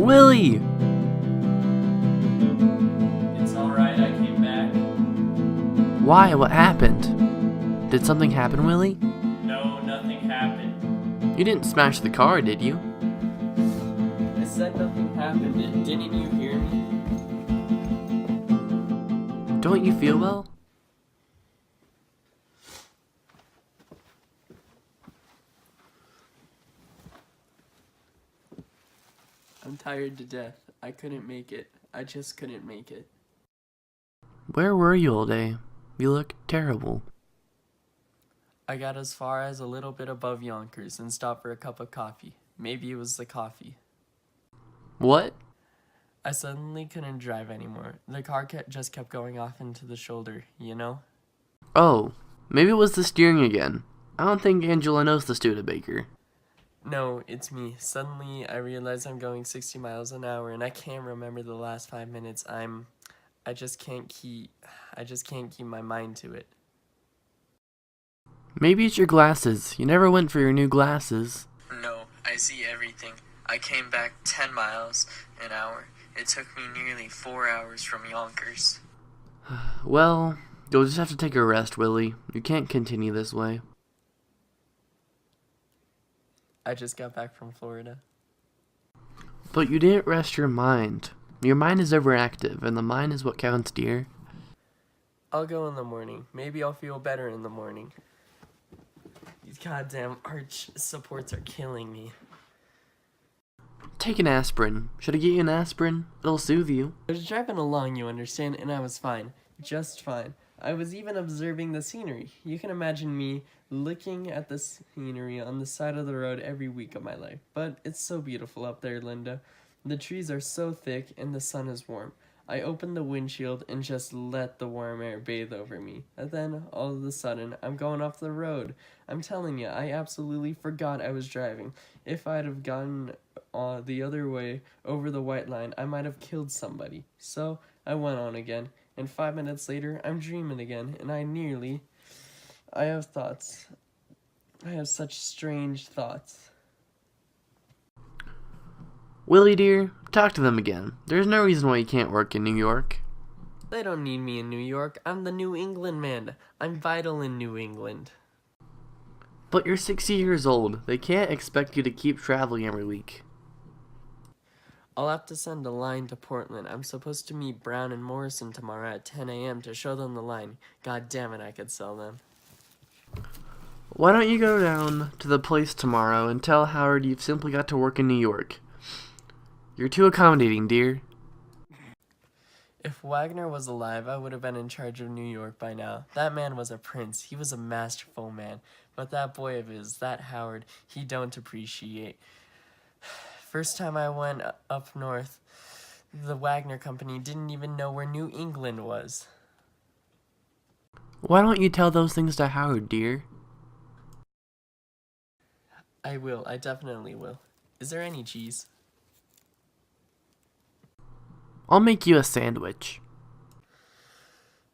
Willie! It's alright, I came back. Why? What happened? Did something happen, Willie? No, nothing happened. You didn't smash the car, did you? I said nothing happened. Didn't you hear me? Don't you feel well? I'm tired to death. I couldn't make it. I just couldn't make it. Where were you all day? You look terrible. I got as far as a little bit above Yonkers and stopped for a cup of coffee. Maybe it was the coffee. What? I suddenly couldn't drive anymore. The car just kept going off into the shoulder, you know? Oh, maybe it was the steering again. I don't think Angela knows the Studebaker. No, it's me. Suddenly, I realize I'm going 60 miles an hour and I can't remember the last 5 minutes. I just can't keep my mind to it. Maybe it's your glasses. You never went for your new glasses. No, I see everything. I came back 10 miles an hour. It took me nearly 4 hours from Yonkers. Well, you'll just have to take a rest, Willie. You can't continue this way. I just got back from Florida. But you didn't rest your mind. Your mind is overactive, and the mind is what counts, dear. I'll go in the morning. Maybe I'll feel better in the morning. These goddamn arch supports are killing me. Take an aspirin. Should I get you an aspirin? It'll soothe you. I was driving along, you understand, and I was fine. Just fine. I was even observing the scenery. You can imagine me looking at the scenery on the side of the road every week of my life. But it's so beautiful up there, Linda. The trees are so thick and the sun is warm. I opened the windshield and just let the warm air bathe over me. And then, all of a sudden, I'm going off the road. I'm telling you, I absolutely forgot I was driving. If I'd have gone the other way over the white line, I might have killed somebody. So, I went on again. And 5 minutes later, I'm dreaming again. And I have thoughts. I have such strange thoughts. Willie, dear, talk to them again. There's no reason why you can't work in New York. They don't need me in New York. I'm the New England man. I'm vital in New England. But you're 60 years old. They can't expect you to keep traveling every week. I'll have to send a line to Portland. I'm supposed to meet Brown and Morrison tomorrow at 10 a.m. to show them the line. God damn it, I could sell them. Why don't you go down to the place tomorrow and tell Howard you've simply got to work in New York? You're too accommodating, dear. If Wagner was alive, I would have been in charge of New York by now. That man was a prince. He was a masterful man. But that boy of his, that Howard, he don't appreciate. First time I went up north, the Wagner Company didn't even know where New England was. Why don't you tell those things to Howard, dear? I will. I definitely will. Is there any cheese? I'll make you a sandwich.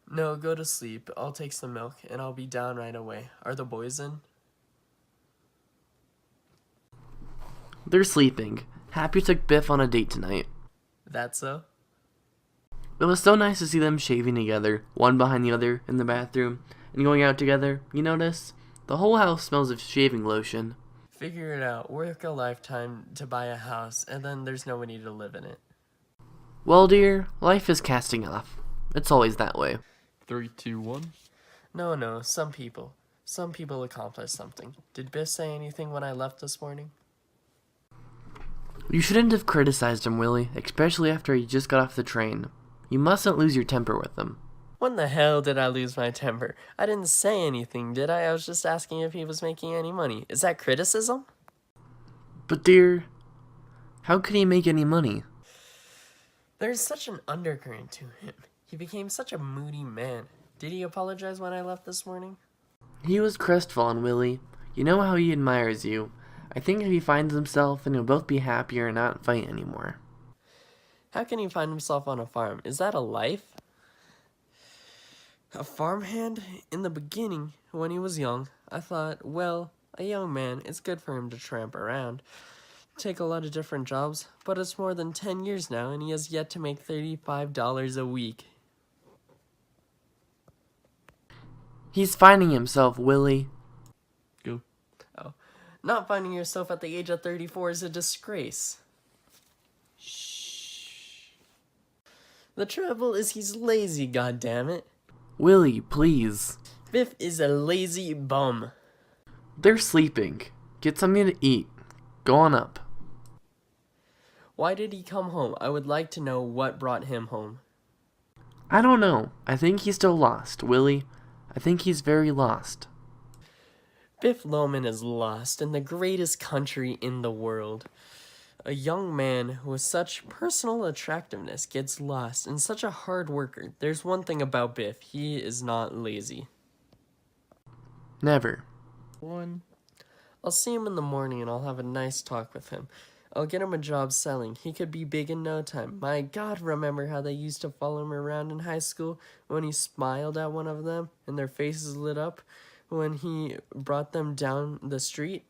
No, go to sleep. I'll take some milk, and I'll be down right away. Are the boys in? They're sleeping. Happy took Biff on a date tonight. That so? It was so nice to see them shaving together, one behind the other, in the bathroom, and going out together. You notice? The whole house smells of shaving lotion. Figure it out. Work a lifetime to buy a house, and then there's nobody to live in it. Well, dear, life is casting off. It's always that way. 3, 2, 1. No, some people accomplish something. Did Biff say anything when I left this morning? You shouldn't have criticized him, Willie, especially after he just got off the train. You mustn't lose your temper with him. When the hell did I lose my temper? I didn't say anything, did I? I was just asking if he was making any money. Is that criticism? But dear, how could he make any money? There's such an undercurrent to him. He became such a moody man. Did he apologize when I left this morning? He was crestfallen, Willie. You know how he admires you. I think if he finds himself, then you'll both be happier and not fight anymore. How can he find himself on a farm? Is that a life? A farmhand? In the beginning, when he was young, I thought, well, a young man, it's good for him to tramp around. take a lot of different jobs, but it's more than 10 years now, and he has yet to make $35 a week. He's finding himself, Willie. Go. Oh. Not finding yourself at the age of 34 is a disgrace. Shh. The trouble is he's lazy, goddammit. Willie, please. Biff is a lazy bum. They're sleeping. Get something to eat. Go on up. Why did he come home? I would like to know what brought him home. I don't know. I think he's still lost, Willie. I think he's very lost. Biff Loman is lost in the greatest country in the world. A young man with such personal attractiveness gets lost, and such a hard worker. There's one thing about Biff. He is not lazy. Never. I'll see him in the morning and I'll have a nice talk with him. I'll get him a job selling. He could be big in no time. My God, remember how they used to follow him around in high school when he smiled at one of them and their faces lit up when he brought them down the street?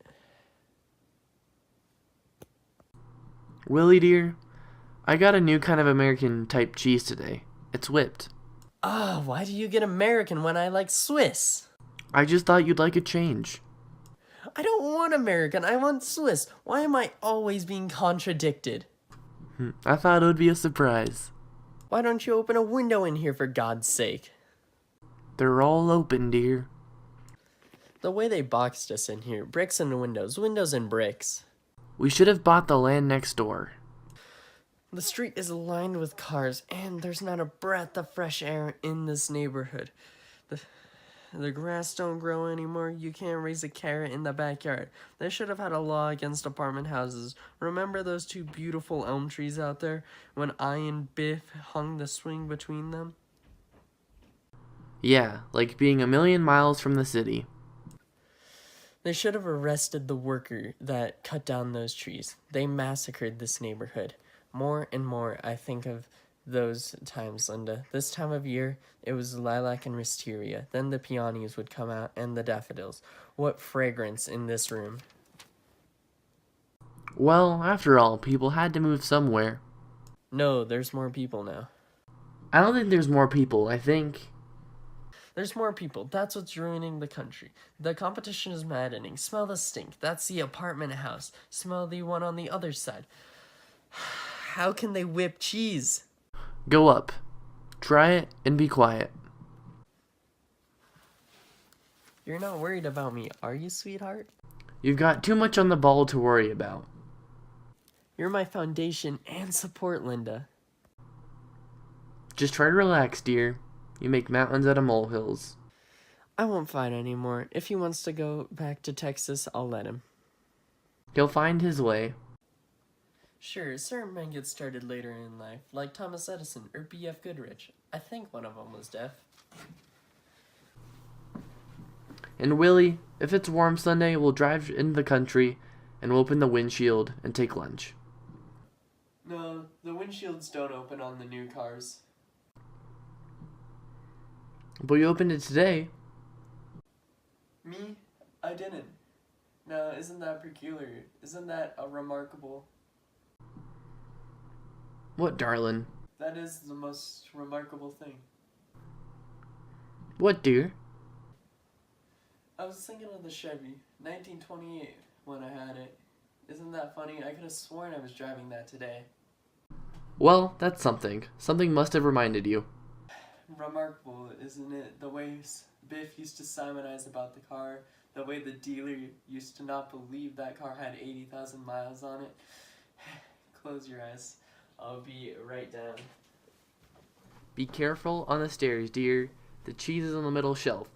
Willie, dear, I got a new kind of American type cheese today. It's whipped. Ah, why do you get American when I like Swiss? I just thought you'd like a change. I don't want American, I want Swiss. Why am I always being contradicted? I thought it would be a surprise. Why don't you open a window in here for God's sake? They're all open, dear. The way they boxed us in here, bricks and windows, windows and bricks. We should have bought the land next door. The street is lined with cars, and there's not a breath of fresh air in this neighborhood. The grass don't grow anymore. You can't raise a carrot in the backyard. They should have had a law against apartment houses. Remember those two beautiful elm trees out there when I and Biff hung the swing between them? Yeah, like being a million miles from the city. They should have arrested the worker that cut down those trees. They massacred this neighborhood. More and more I think of those times, Linda. This time of year, it was lilac and wisteria. Then the peonies would come out and the daffodils. What fragrance in this room. Well, after all, people had to move somewhere. No, there's more people now. I don't think there's more people, I think. There's more people. That's what's ruining the country. The competition is maddening. Smell the stink. That's the apartment house. Smell the one on the other side. How can they whip cheese? Go up. Try it and be quiet. You're not worried about me, are you, sweetheart? You've got too much on the ball to worry about. You're my foundation and support, Linda. Just try to relax, dear. You make mountains out of molehills. I won't fight anymore. If he wants to go back to Texas, I'll let him. He'll find his way. Sure, certain men get started later in life, like Thomas Edison or B.F. Goodrich. I think one of them was deaf. And Willie, if it's warm Sunday, we'll drive into the country and we'll open the windshield and take lunch. No, the windshields don't open on the new cars. But you opened it today. Me? I didn't. Now, isn't that peculiar? Isn't that a remarkable? What, darling? That is the most remarkable thing. What, dear? I was thinking of the Chevy, 1928, when I had it. Isn't that funny? I could have sworn I was driving that today. Well, that's something. Something must have reminded you. Remarkable, isn't it? The way Biff used to simonize about the car, the way the dealer used to not believe that car had 80,000 miles on it. Close your eyes. I'll be right down. Be careful on the stairs, dear. The cheese is on the middle shelf.